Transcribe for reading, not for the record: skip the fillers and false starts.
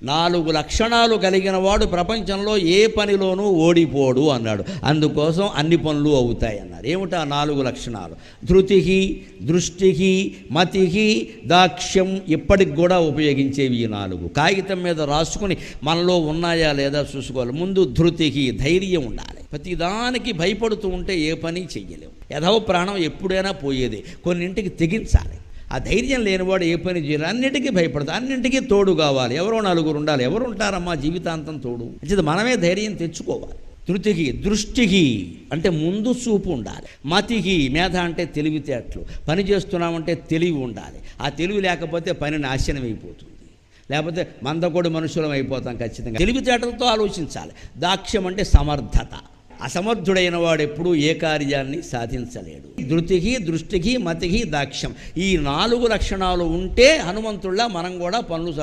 4 లక్షణాలు కలిగిన వాడు ప్రపంచంలో ఏ పనిలోనూ ఓడిపోడు అన్నాడు. అందుకోసం అన్ని పనులు అవుతాయి అన్నారు. ఏమిటా 4 లక్షణాలు? ధృతికి, దృష్టికి, మతికి, దాక్ష్యం. ఇప్పటికి కూడా ఉపయోగించేవి ఈ 4. కాగితం మీద రాసుకుని మనలో ఉన్నాయా లేదా చూసుకోవాలి. ముందు ధృతికి, ధైర్యం ఉండాలి. ప్రతిదానికి భయపడుతూ ఉంటే ఏ పని చెయ్యలేవు. యథవ ప్రాణం ఎప్పుడైనా పోయేది. కొన్నింటికి తెగించాలి. ఆ ధైర్యం లేనివాడు ఏ పని చేయాలి. అన్నింటికీ భయపడతాడు. అన్నింటికీ తోడు కావాలి. ఎవరో 4 ఉండాలి. ఎవరు ఉంటారమ్మా జీవితాంతం తోడు? అంటే మనమే ధైర్యం తెచ్చుకోవాలి. ధృతికి, దృష్టికి అంటే ముందు చూపు ఉండాలి. మతికి, మేధ అంటే తెలివితేటలు. పని చేస్తున్నామంటే తెలివి ఉండాలి. ఆ తెలివి లేకపోతే పని నాశనం అయిపోతుంది. లేకపోతే మందకొడి మనుషులం అయిపోతాం ఖచ్చితంగా. తెలివితేటలతో ఆలోచించాలి. దాక్ష్యం అంటే సమర్థత. అసమర్థుడైన వాడు ఎప్పుడూ ఏ కార్యాన్ని సాధించలేడు. ధృతికి, దృష్టికి, మతికి, దాక్ష్యం ఈ 4 లక్షణాలు ఉంటే హనుమంతుల్లా మనం కూడా పనులు